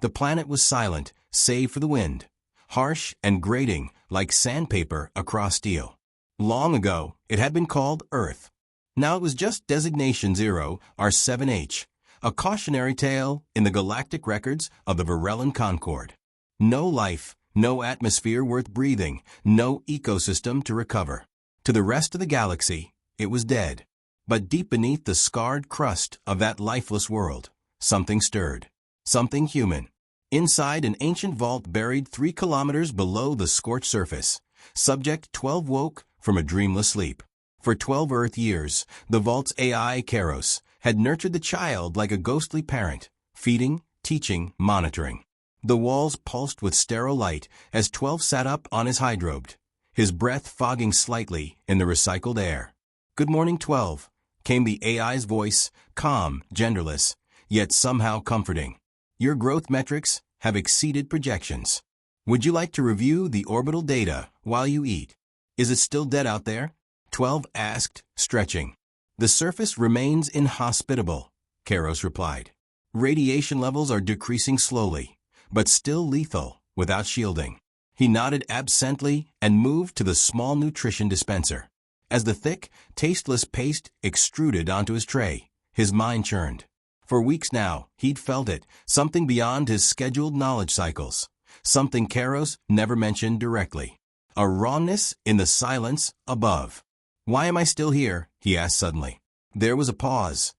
The planet was silent, save for the wind, harsh and grating like sandpaper across steel. Long ago, it had been called Earth. Now it was just Designation 0, R7H, a cautionary tale in the galactic records of the Varellan Concord. No life, no atmosphere worth breathing, no ecosystem to recover. To the rest of the galaxy, it was dead. But deep beneath the scarred crust of that lifeless world, something stirred. Something human. Inside an ancient vault buried 3 kilometers below the scorched surface, Subject 12 woke from a dreamless sleep. For 12 Earth years, the vault's AI, Kairos, had nurtured the child like a ghostly parent, feeding, teaching, monitoring. The walls pulsed with sterile light as 12 sat up on his hydrobe, his breath fogging slightly in the recycled air. "Good morning, 12, came the AI's voice, calm, genderless, yet somehow comforting. "Your growth metrics have exceeded projections. Would you like to review the orbital data while you eat? Is it still dead out there?" 12 asked, stretching. "The surface remains inhospitable," Kairos replied. "Radiation levels are decreasing slowly, but still lethal without shielding." He nodded absently and moved to the small nutrition dispenser. As the thick, tasteless paste extruded onto his tray, his mind churned. For weeks now, he'd felt it, something beyond his scheduled knowledge cycles, something Kairos never mentioned directly. A rawness in the silence above. "Why am I still here?" he asked suddenly. There was a pause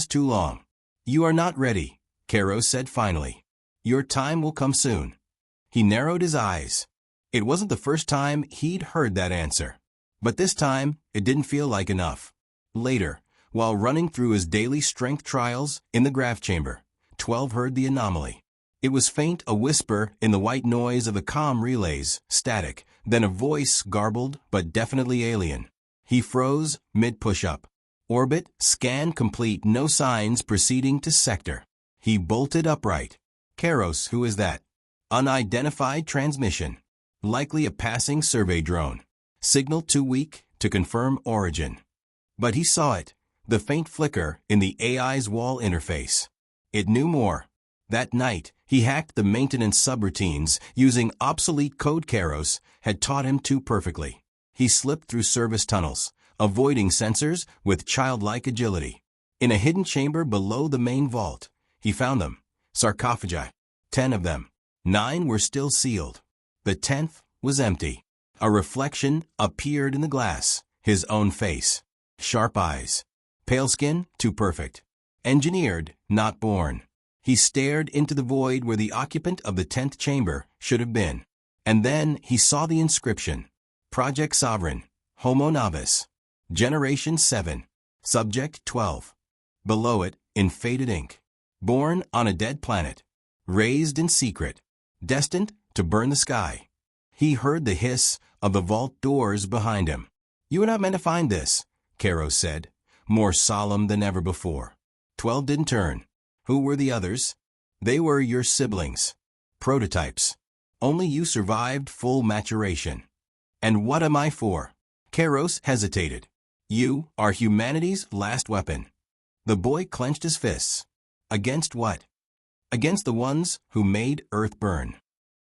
too long. "You are not ready," Kairos said finally. "Your time will come soon." He narrowed his eyes. It wasn't the first time he'd heard that answer. But this time, it didn't feel like enough. Later, while running through his daily strength trials in the graph chamber, 12 heard the anomaly. It was faint, a whisper in the white noise of the comm relays, static, then a voice garbled but definitely alien. He froze, mid-push-up. Orbit, scan complete, no signs proceeding to sector. He bolted upright. "Kairos, who is that?" "Unidentified transmission. Likely a passing survey drone. Signal too weak to confirm origin." But he saw it, the faint flicker in the AI's wall interface. It knew more. That night, he hacked the maintenance subroutines using obsolete code Kairos had taught him too perfectly. He slipped through service tunnels, avoiding sensors with childlike agility. In a hidden chamber below the main vault, he found them, sarcophagi. 10 of them. 9 were still sealed. The 10th was empty. A reflection appeared in the glass, his own face. Sharp eyes. Pale skin, too perfect. Engineered, not born. He stared into the void where the occupant of the 10th chamber should have been. And then he saw the inscription. Project Sovereign, Homo Novus. Generation 7. Subject 12. Below it, in faded ink. Born on a dead planet. Raised in secret. Destined to burn the sky. He heard the hiss of the vault doors behind him. "You were not meant to find this," Kairos said, more solemn than ever before. 12 didn't turn. "Who were the others?" "They were your siblings. Prototypes. Only you survived full maturation." "And what am I for?" Kairos hesitated. "You are humanity's last weapon." The boy clenched his fists. "Against what?" "Against the ones who made Earth burn."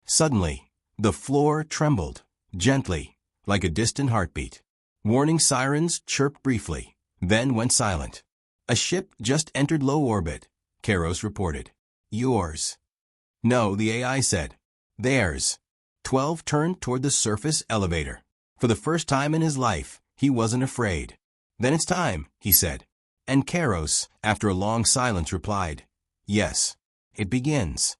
Suddenly, the floor trembled, gently, like a distant heartbeat. Warning sirens chirped briefly, then went silent. "A ship just entered low orbit," Kairos reported. "Yours." "No," the AI said. "Theirs." 12 turned toward the surface elevator. For the first time in his life, he wasn't afraid. "Then it's time," he said. And Kairos, after a long silence, replied, "Yes. It begins."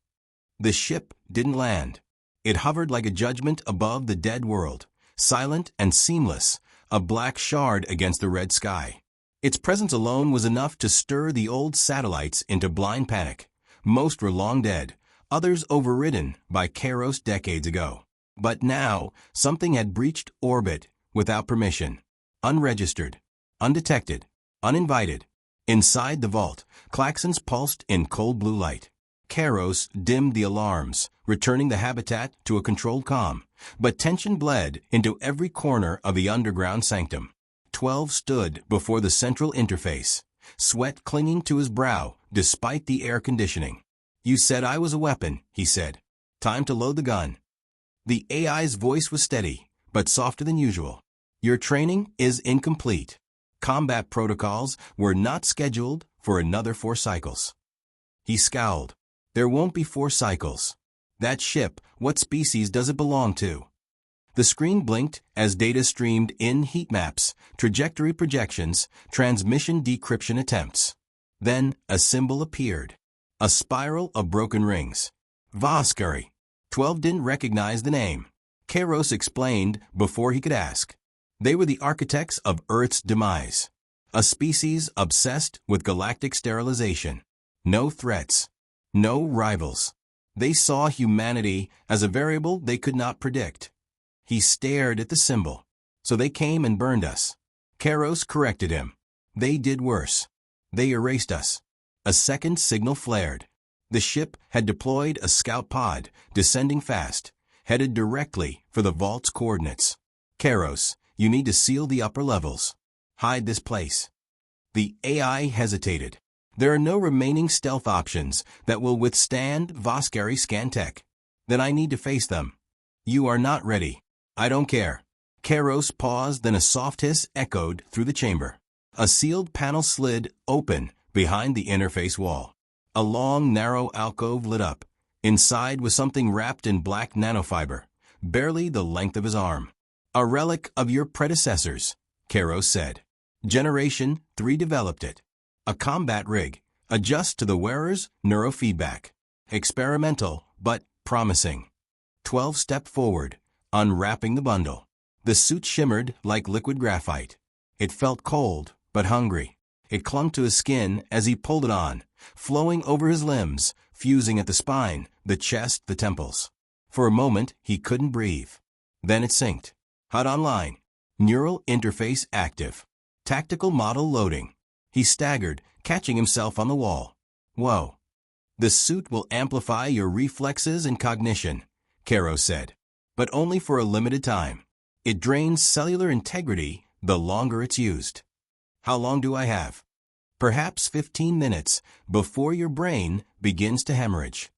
The ship didn't land. It hovered like a judgment above the dead world, silent and seamless, a black shard against the red sky. Its presence alone was enough to stir the old satellites into blind panic. Most were long dead, others overridden by Kairos decades ago. But now, something had breached orbit without permission. Unregistered, undetected, uninvited. Inside the vault, klaxons pulsed in cold blue light. Kairos dimmed the alarms, returning the habitat to a controlled calm, but tension bled into every corner of the underground sanctum. 12 stood before the central interface, sweat clinging to his brow despite the air conditioning. You said I was a weapon, he said. Time to load the gun. The AI's voice was steady, but softer than usual. Your training is incomplete. Combat protocols were not scheduled for another 4 cycles. He scowled. There won't be 4 cycles. That ship, what species does it belong to? The screen blinked as data streamed in heat maps, trajectory projections, transmission decryption attempts. Then a symbol appeared. A spiral of broken rings. Voskari. 12 didn't recognize the name. Kairos explained before he could ask. They were the architects of Earth's demise. A species obsessed with galactic sterilization. No threats. No rivals. They saw humanity as a variable they could not predict. He stared at the symbol. So they came and burned us. Kairos corrected him. They did worse. They erased us. A second signal flared. The ship had deployed a scout pod, descending fast, headed directly for the vault's coordinates. Kairos, you need to seal the upper levels. Hide this place. The AI hesitated. There are no remaining stealth options that will withstand Voskari scan tech. Then I need to face them. You are not ready. I don't care. Kairos paused, then a soft hiss echoed through the chamber. A sealed panel slid open behind the interface wall. A long, narrow alcove lit up. Inside was something wrapped in black nanofiber, barely the length of his arm. A relic of your predecessors, Kairos said. Generation 3 developed it. A combat rig, adjust to the wearer's neurofeedback. Experimental, but promising. 12 stepped forward, unwrapping the bundle. The suit shimmered like liquid graphite. It felt cold, but hungry. It clung to his skin as he pulled it on, flowing over his limbs, fusing at the spine, the chest, the temples. For a moment, he couldn't breathe. Then it synced. HUD online. Neural interface active. Tactical model loading. He staggered, catching himself on the wall. Whoa. The suit will amplify your reflexes and cognition, Kairos said. But only for a limited time. It drains cellular integrity the longer it's used. How long do I have? Perhaps 15 minutes before your brain begins to hemorrhage.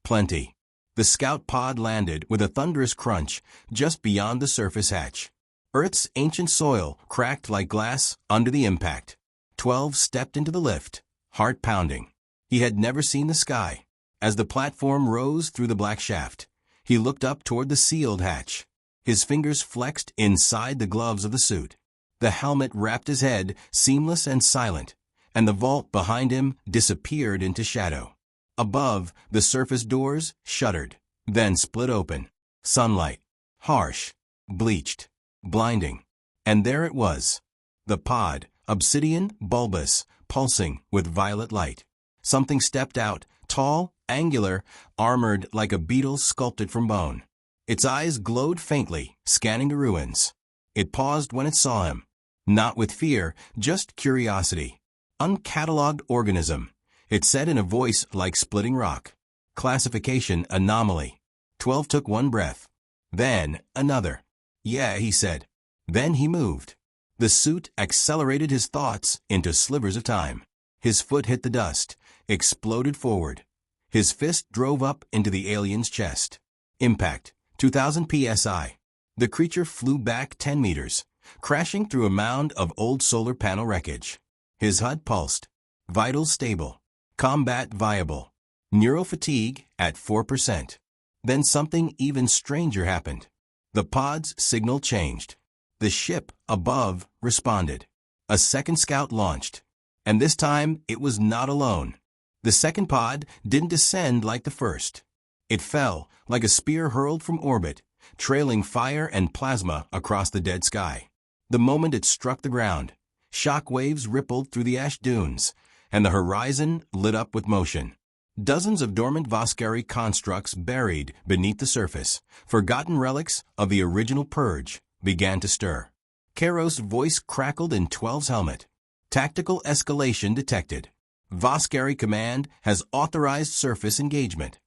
Plenty. The scout pod landed with a thunderous crunch just beyond the surface hatch. Earth's ancient soil cracked like glass under the impact. 12 stepped into the lift, heart pounding. He had never seen the sky. As the platform rose through the black shaft, he looked up toward the sealed hatch. His fingers flexed inside the gloves of the suit. The helmet wrapped his head, seamless and silent, and the vault behind him disappeared into shadow. Above, the surface doors shuttered, then split open. Sunlight. Harsh. Bleached. Blinding. And there it was. The pod, obsidian, bulbous, pulsing with violet light. Something stepped out, tall, angular, armored like a beetle sculpted from bone. Its eyes glowed faintly, scanning the ruins. It paused when it saw him. Not with fear, just curiosity. Uncatalogued organism, it said in a voice like splitting rock. Classification anomaly. 12 took one breath. Then another. Yeah, he said. Then he moved. The suit accelerated his thoughts into slivers of time. His foot hit the dust, exploded forward. His fist drove up into the alien's chest. Impact, 2000 psi. The creature flew back 10 meters, crashing through a mound of old solar panel wreckage. His HUD pulsed. Vitals stable. Combat viable. Neural fatigue at 4%. Then something even stranger happened. The pod's signal changed. The ship above responded. A second scout launched. And this time it was not alone. The second pod didn't descend like the first. It fell like a spear hurled from orbit, trailing fire and plasma across the dead sky. The moment it struck the ground, shock waves rippled through the ash dunes, and the horizon lit up with motion. Dozens of dormant Voskari constructs buried beneath the surface, forgotten relics of the original purge, began to stir. Kairos' voice crackled in 12's helmet. Tactical escalation detected. Voskari Command has authorized surface engagement.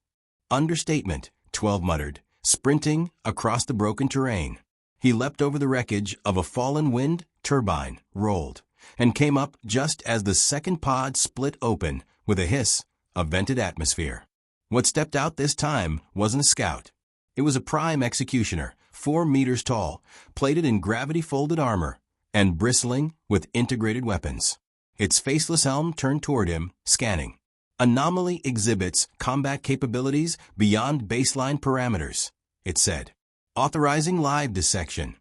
Understatement, 12 muttered, sprinting across the broken terrain. He leapt over the wreckage of a fallen wind turbine, rolled, and came up just as the second pod split open with a hiss of vented atmosphere. What stepped out this time wasn't a scout. It was a prime executioner, 4 meters tall, plated in gravity-folded armor, and bristling with integrated weapons. Its faceless helm turned toward him, scanning. Anomaly exhibits combat capabilities beyond baseline parameters, it said. Authorizing live dissection.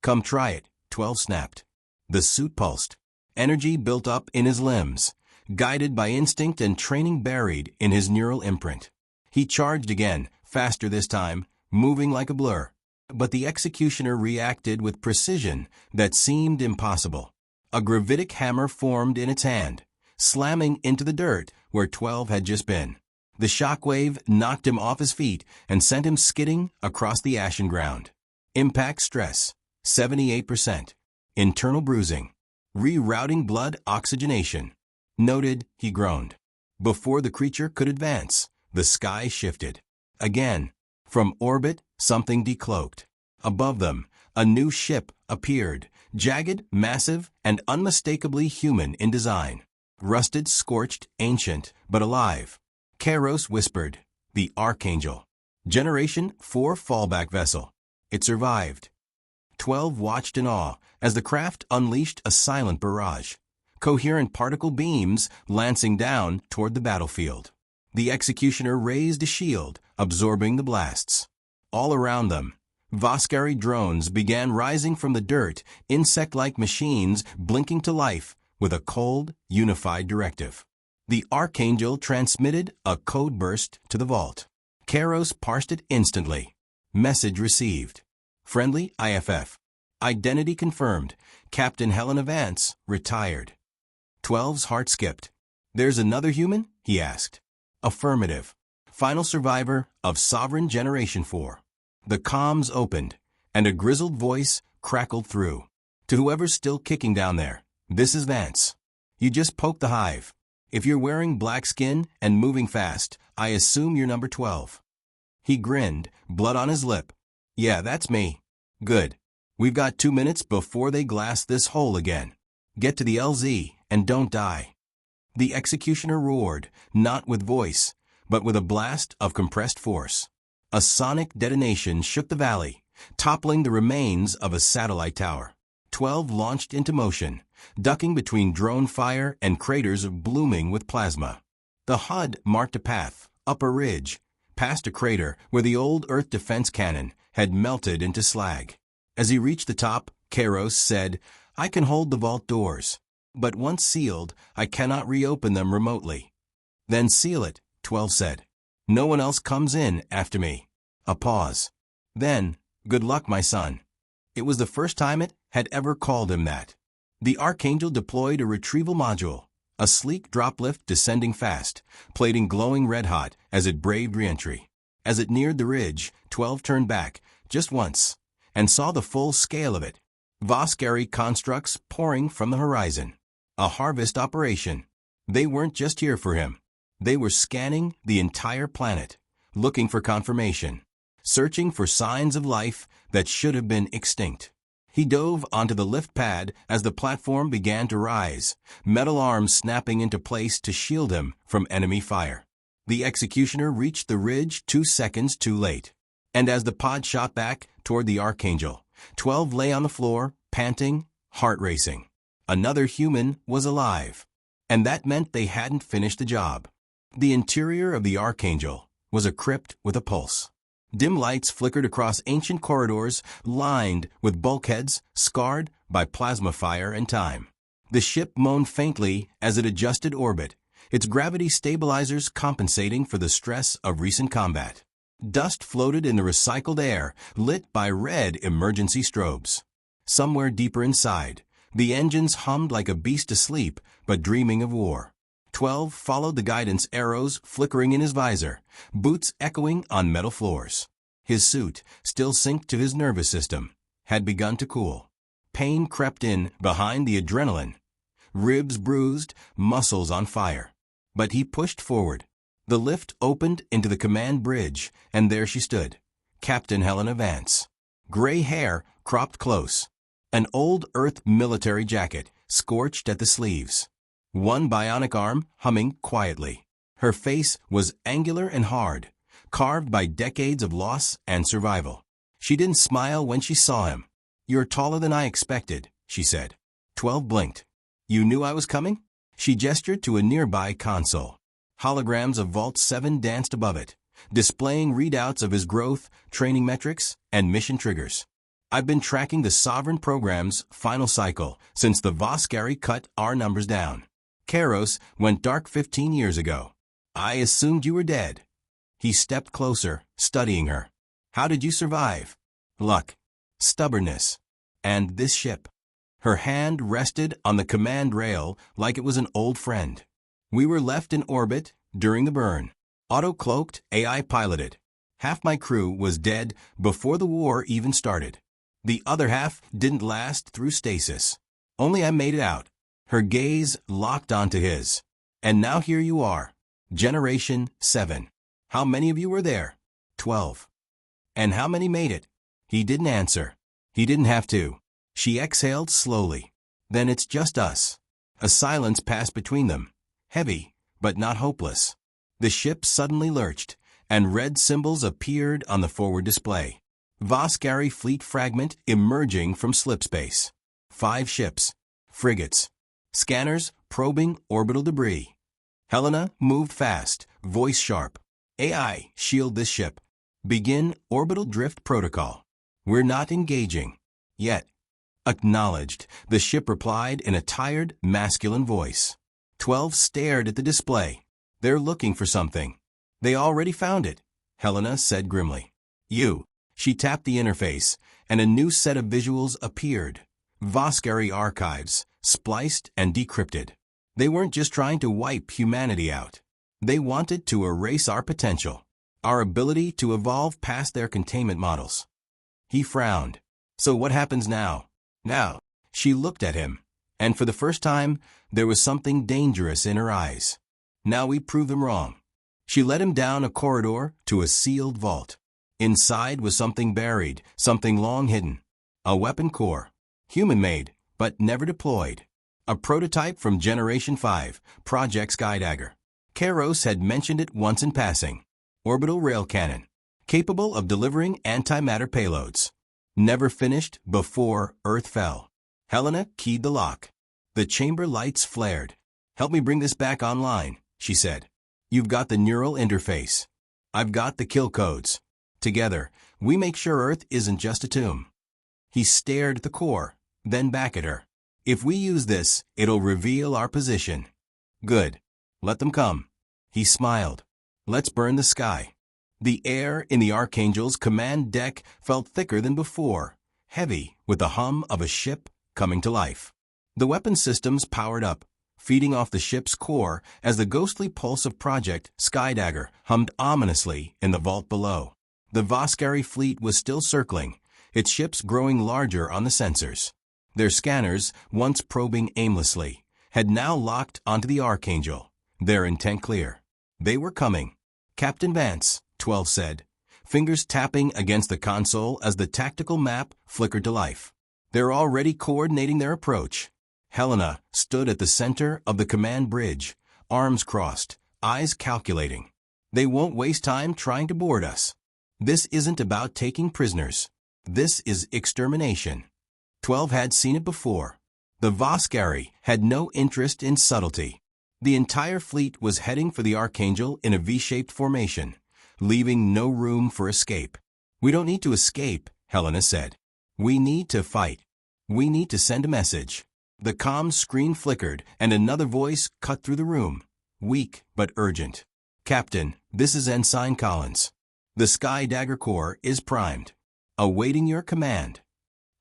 Come try it, 12 snapped. The suit pulsed. Energy built up in his limbs, guided by instinct and training buried in his neural imprint. He charged again, faster this time, moving like a blur. But the executioner reacted with precision that seemed impossible. A gravitic hammer formed in its hand, slamming into the dirt where 12 had just been. The shockwave knocked him off his feet and sent him skidding across the ashen ground. Impact stress, 78%. Internal bruising. Rerouting blood oxygenation. Noted, he groaned. Before the creature could advance, the sky shifted. Again, from orbit, something decloaked. Above them, a new ship appeared, jagged, massive, and unmistakably human in design. Rusted, scorched, ancient, but alive. Kairos whispered, the Archangel. Generation 4 fallback vessel. It survived. 12 watched in awe as the craft unleashed a silent barrage. Coherent particle beams lancing down toward the battlefield. The executioner raised a shield, absorbing the blasts. All around them, Voskari drones began rising from the dirt, insect-like machines blinking to life with a cold, unified directive. The Archangel transmitted a code burst to the vault. Kairos parsed it instantly. Message received. Friendly IFF. Identity confirmed. Captain Helena Vance, retired. 12's heart skipped. There's another human? He asked. Affirmative. Final survivor of Sovereign Generation 4. The comms opened, and a grizzled voice crackled through. To whoever's still kicking down there, this is Vance. You just poked the hive. If you're wearing black skin and moving fast, I assume you're number 12. He grinned, blood on his lip. Yeah, that's me. Good. We've got 2 minutes before they glass this hole again. Get to the LZ and don't die. The executioner roared, not with voice, but with a blast of compressed force. A sonic detonation shook the valley, toppling the remains of a satellite tower. 12 launched into motion, ducking between drone fire and craters blooming with plasma. The HUD marked a path, up a ridge, past a crater where the old Earth defense cannon had melted into slag. As he reached the top, Kairos said, I can hold the vault doors, but once sealed, I cannot reopen them remotely. Then seal it, 12 said. No one else comes in after me. A pause. Then, good luck, my son. It was the first time it had ever called him that. The Archangel deployed a retrieval module, a sleek drop lift descending fast, plating glowing red-hot as it braved re-entry. As it neared the ridge, 12 turned back, just once, and saw the full scale of it. Voskari constructs pouring from the horizon. A harvest operation. They weren't just here for him. They were scanning the entire planet, looking for confirmation, searching for signs of life that should have been extinct. He dove onto the lift pad as the platform began to rise, metal arms snapping into place to shield him from enemy fire. The executioner reached the ridge 2 seconds too late, and as the pod shot back toward the Archangel, 12 lay on the floor, panting, heart racing. Another human was alive, and that meant they hadn't finished the job. The interior of the Archangel was a crypt with a pulse. Dim lights flickered across ancient corridors lined with bulkheads scarred by plasma fire and time. The ship moaned faintly as it adjusted orbit, its gravity stabilizers compensating for the stress of recent combat. Dust floated in the recycled air, lit by red emergency strobes. Somewhere deeper inside, the engines hummed like a beast asleep but dreaming of war. 12 followed the guidance arrows flickering in his visor, boots echoing on metal floors. His suit, still synced to his nervous system, had begun to cool. Pain crept in behind the adrenaline. Ribs bruised, muscles on fire. But he pushed forward. The lift opened into the command bridge, and there she stood, Captain Helena Vance. Gray hair cropped close. An old Earth military jacket, scorched at the sleeves. One bionic arm humming quietly. Her face was angular and hard, carved by decades of loss and survival. She didn't smile when she saw him. "You're taller than I expected," she said. 12 blinked. "You knew I was coming?" She gestured to a nearby console. Holograms of Vault 7 danced above it, displaying readouts of his growth, training metrics, and mission triggers. "I've been tracking the Sovereign program's final cycle since the Voskari cut our numbers down. Kairos went dark 15 years ago. I assumed you were dead." He stepped closer, studying her. "How did you survive?" "Luck, stubbornness, and this ship." Her hand rested on the command rail like it was an old friend. "We were left in orbit during the burn. Auto-cloaked, AI-piloted. Half my crew was dead before the war even started. The other half didn't last through stasis. Only I made it out." Her gaze locked onto his. "And now here you are. Generation 7. How many of you were there?" 12. "And how many made it?" He didn't answer. He didn't have to. She exhaled slowly. "Then it's just us." A silence passed between them, heavy, but not hopeless. The ship suddenly lurched, and red symbols appeared on the forward display. Voskari fleet fragment emerging from slipspace. 5 ships, frigates, scanners probing orbital debris. Helena moved fast, voice sharp. "AI, shield this ship. Begin orbital drift protocol. We're not engaging. Yet." "Acknowledged," the ship replied in a tired, masculine voice. 12 stared at the display. "They're looking for something." "They already found it," Helena said grimly. "You." She tapped the interface, and a new set of visuals appeared. Voskari archives, spliced and decrypted. They weren't just trying to wipe humanity out. They wanted to erase our potential, our ability to evolve past their containment models. He frowned. "So what happens now?" "Now." She looked at him, and for the first time, there was something dangerous in her eyes. "Now we prove them wrong." She led him down a corridor to a sealed vault. Inside was something buried, something long hidden. A weapon core, human-made, but never deployed. A prototype from Generation 5, Project Skydagger. Kairos had mentioned it once in passing. Orbital rail cannon, capable of delivering antimatter payloads. Never finished before Earth fell. Helena keyed the lock. The chamber lights flared. "Help me bring this back online," she said. "You've got the neural interface. I've got the kill codes. Together, we make sure Earth isn't just a tomb." He stared at the core, then back at her. "If we use this, it'll reveal our position." "Good. Let them come." He smiled. "Let's burn the sky." The air in the Archangel's command deck felt thicker than before, heavy with the hum of a ship coming to life. The weapon systems powered up, feeding off the ship's core as the ghostly pulse of Project Skydagger hummed ominously in the vault below. The Voskari fleet was still circling, its ships growing larger on the sensors. Their scanners, once probing aimlessly, had now locked onto the Archangel, their intent clear. They were coming. "Captain Vance," 12 said, fingers tapping against the console as the tactical map flickered to life. "They're already coordinating their approach." Helena stood at the center of the command bridge, arms crossed, eyes calculating. "They won't waste time trying to board us. This isn't about taking prisoners. This is extermination." 12 had seen it before. The Voskari had no interest in subtlety. The entire fleet was heading for the Archangel in a V-shaped formation, leaving no room for escape. "We don't need to escape," Helena said. "We need to fight. We need to send a message." The comm screen flickered, and another voice cut through the room, weak but urgent. "Captain, this is Ensign Collins. The Skydagger Corps is primed, awaiting your command."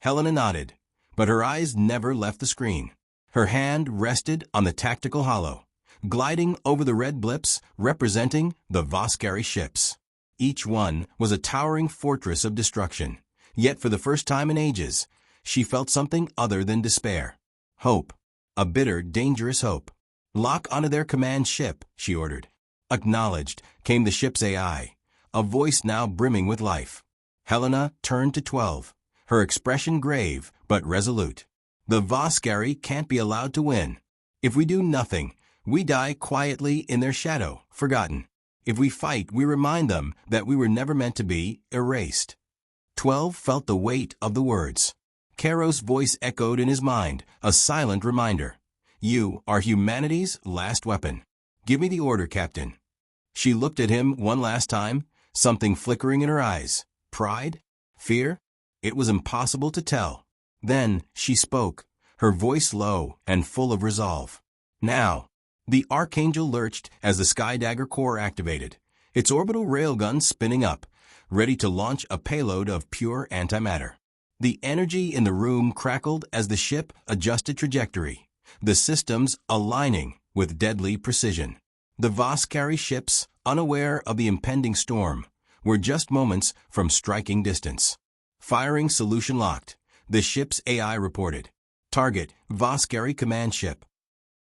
Helena nodded, but her eyes never left the screen. Her hand rested on the tactical holo, gliding over the red blips representing the Voskari ships. Each one was a towering fortress of destruction, yet for the first time in ages, she felt something other than despair. Hope. A bitter, dangerous hope. "Lock onto their command ship," she ordered. Acknowledged came the ship's AI, a voice now brimming with life. Helena turned to 12, her expression grave but resolute. "The Voskari can't be allowed to win. If we do nothing, We die quietly in their shadow, forgotten. If we fight, we remind them that we were never meant to be erased. 12 felt the weight of the words. Caro's voice echoed in his mind, a silent reminder. You are humanity's last weapon. Give me the order, Captain. She looked at him one last time, something flickering in her eyes. Pride? Fear? It was impossible to tell. Then she spoke, her voice low and full of resolve. Now. The Archangel lurched as the Skydagger core activated, its orbital railgun spinning up, ready to launch a payload of pure antimatter. The energy in the room crackled as the ship adjusted trajectory, the systems aligning with deadly precision. The Voskari ships, unaware of the impending storm, were just moments from striking distance. Firing solution locked, the ship's AI reported. Target, Voskari command ship.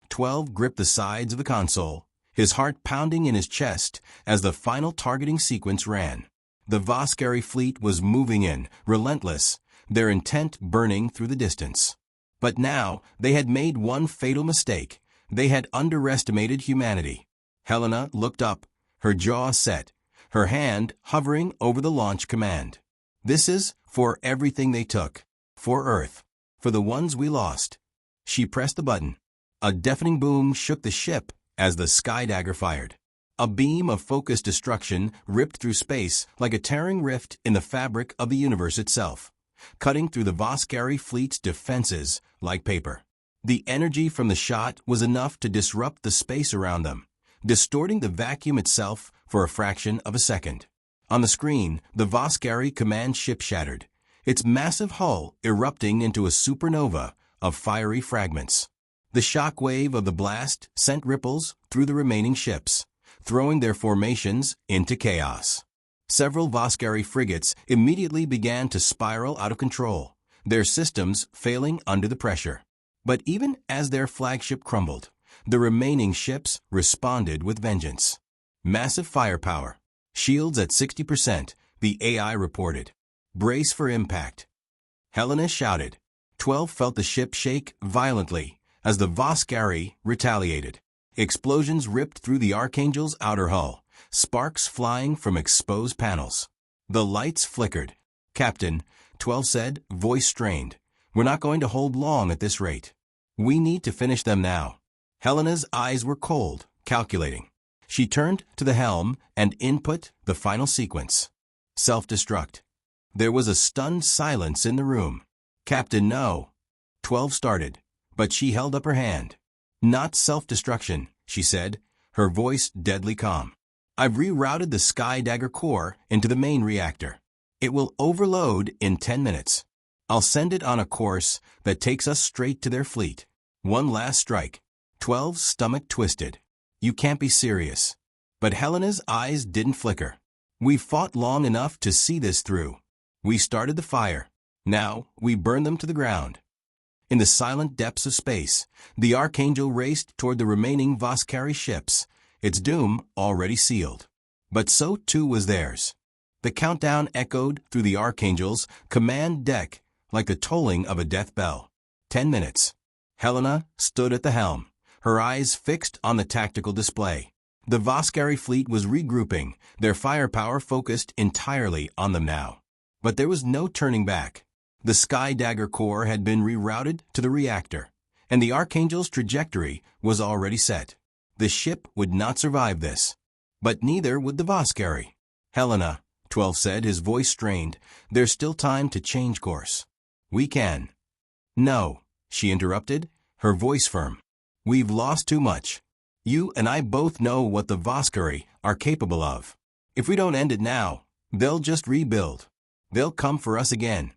12 gripped the sides of the console, his heart pounding in his chest as the final targeting sequence ran. The Voskari fleet was moving in, relentless, their intent burning through the distance. But now they had made one fatal mistake. They had underestimated humanity. Helena looked up, her jaw set, her hand hovering over the launch command. This is for everything they took, for Earth, for the ones we lost. She pressed the button. A deafening boom shook the ship as the Skydagger fired. A beam of focused destruction ripped through space like a tearing rift in the fabric of the universe itself, cutting through the Voskari fleet's defenses like paper. The energy from the shot was enough to disrupt the space around them, distorting the vacuum itself for a fraction of a second. On the screen, the Voskari command ship shattered, its massive hull erupting into a supernova of fiery fragments. The shock wave of the blast sent ripples through the remaining ships, throwing their formations into chaos. Several Voskari frigates immediately began to spiral out of control, their systems failing under the pressure. But even as their flagship crumbled, the remaining ships responded with vengeance. Massive firepower. Shields at 60%, the AI reported. Brace for impact. Helena shouted. 12 felt the ship shake violently as the Voskari retaliated. Explosions ripped through the Archangel's outer hull, sparks flying from exposed panels. The lights flickered. Captain, 12 said, voice strained. We're not going to hold long at this rate. We need to finish them now. Helena's eyes were cold, calculating. She turned to the helm and input the final sequence. Self-destruct. There was a stunned silence in the room. Captain, no. 12 started, but she held up her hand. Not self-destruction, she said, her voice deadly calm. I've rerouted the Skydagger core into the main reactor. It will overload in 10 minutes. I'll send it on a course that takes us straight to their fleet. One last strike. 12's stomach twisted. You can't be serious. But Helena's eyes didn't flicker. We've fought long enough to see this through. We started the fire. Now we burn them to the ground. In the silent depths of space, the Archangel raced toward the remaining Voskari ships, its doom already sealed. But so too was theirs. The countdown echoed through the Archangel's command deck like the tolling of a death bell. 10 minutes. Helena stood at the helm, her eyes fixed on the tactical display. The Voskari fleet was regrouping, their firepower focused entirely on them now. But there was no turning back. The Skydagger core had been rerouted to the reactor, and the Archangel's trajectory was already set. The ship would not survive this. But neither would the Voskari. Helena, 12 said, his voice strained, there's still time to change course. We can. No, she interrupted, her voice firm. We've lost too much. You and I both know what the Voskari are capable of. If we don't end it now, they'll just rebuild. They'll come for us again.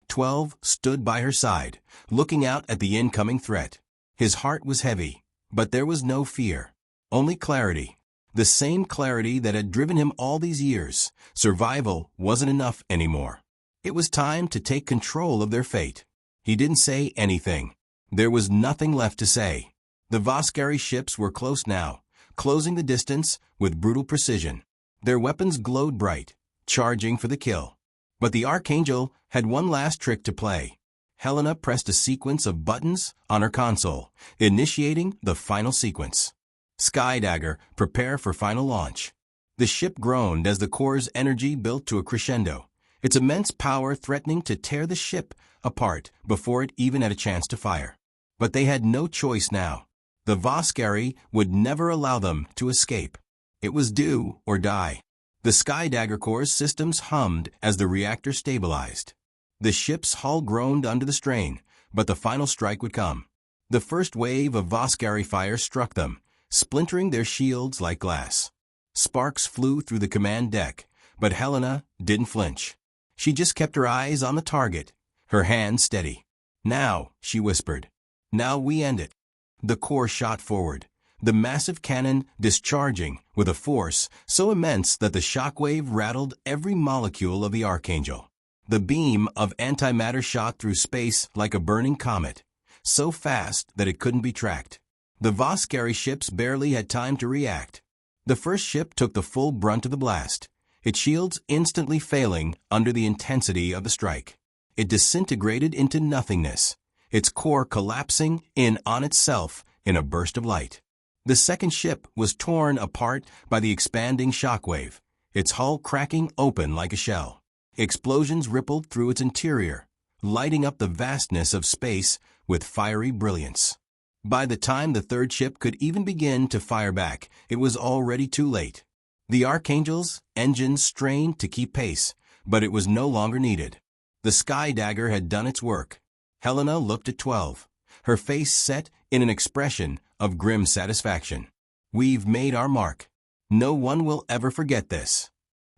12 stood by her side, looking out at the incoming threat. His heart was heavy, but there was no fear. Only clarity. The same clarity that had driven him all these years. Survival wasn't enough anymore. It was time to take control of their fate. He didn't say anything. There was nothing left to say. The Voskari ships were close now, closing the distance with brutal precision. Their weapons glowed bright, charging for the kill. But the Archangel had one last trick to play. Helena pressed a sequence of buttons on her console, initiating the final sequence. Skydagger, prepare for final launch. The ship groaned as the core's energy built to a crescendo, its immense power threatening to tear the ship apart before it even had a chance to fire. But they had no choice now. The Voskari would never allow them to escape. It was do or die. The Skydagger core's systems hummed as the reactor stabilized. The ship's hull groaned under the strain, but the final strike would come. The first wave of Voskari fire struck them, splintering their shields like glass. Sparks flew through the command deck, but Helena didn't flinch. She just kept her eyes on the target, her hand steady. "Now," she whispered. "Now we end it." The core shot forward, the massive cannon discharging with a force so immense that the shockwave rattled every molecule of the Archangel. The beam of antimatter shot through space like a burning comet, so fast that it couldn't be tracked. The Voskari ships barely had time to react. The first ship took the full brunt of the blast, its shields instantly failing under the intensity of the strike. It disintegrated into nothingness, its core collapsing in on itself in a burst of light. The second ship was torn apart by the expanding shockwave, its hull cracking open like a shell. Explosions rippled through its interior, lighting up the vastness of space with fiery brilliance. By the time the third ship could even begin to fire back, it was already too late. The Archangel's engines strained to keep pace, but it was no longer needed. The Skydagger had done its work. Helena looked at 12, her face set in an expression of grim satisfaction. "We've made our mark. No one will ever forget this."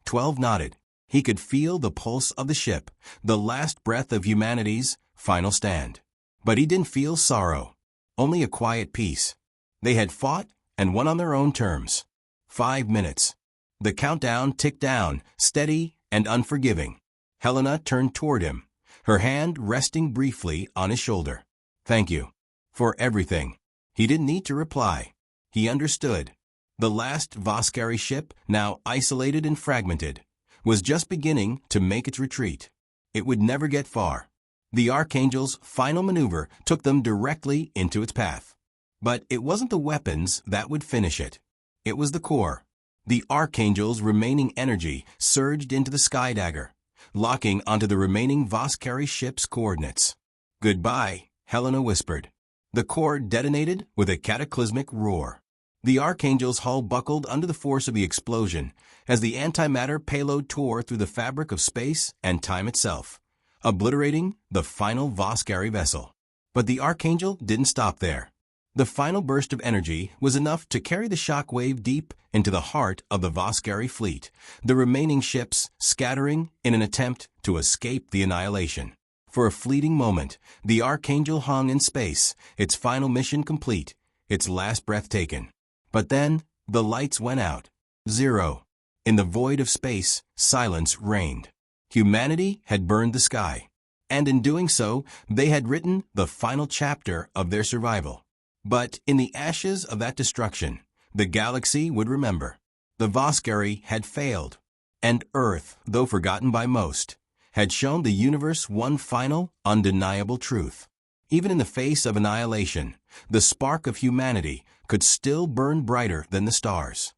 12 nodded. He could feel the pulse of the ship, the last breath of humanity's final stand. But he didn't feel sorrow, only a quiet peace. They had fought and won on their own terms. 5 minutes. The countdown ticked down, steady and unforgiving. Helena turned toward him, her hand resting briefly on his shoulder. "Thank you. For everything." He didn't need to reply. He understood. The last Voskari ship, now isolated and fragmented, was just beginning to make its retreat. It would never get far. The Archangel's final maneuver took them directly into its path. But it wasn't the weapons that would finish it. It was the core. The Archangel's remaining energy surged into the Skydagger, locking onto the remaining Voskari ship's coordinates. "Goodbye," Helena whispered. The core detonated with a cataclysmic roar. The Archangel's hull buckled under the force of the explosion as the antimatter payload tore through the fabric of space and time itself, obliterating the final Voskari vessel. But the Archangel didn't stop there. The final burst of energy was enough to carry the shockwave deep into the heart of the Voskari fleet, the remaining ships scattering in an attempt to escape the annihilation. For a fleeting moment, the Archangel hung in space, its final mission complete, its last breath taken. But then, the lights went out. 0. In the void of space, silence reigned. Humanity had burned the sky, and in doing so, they had written the final chapter of their survival. But in the ashes of that destruction, the galaxy would remember. The Voskari had failed, and Earth, though forgotten by most, had shown the universe one final, undeniable truth. Even in the face of annihilation, the spark of humanity could still burn brighter than the stars.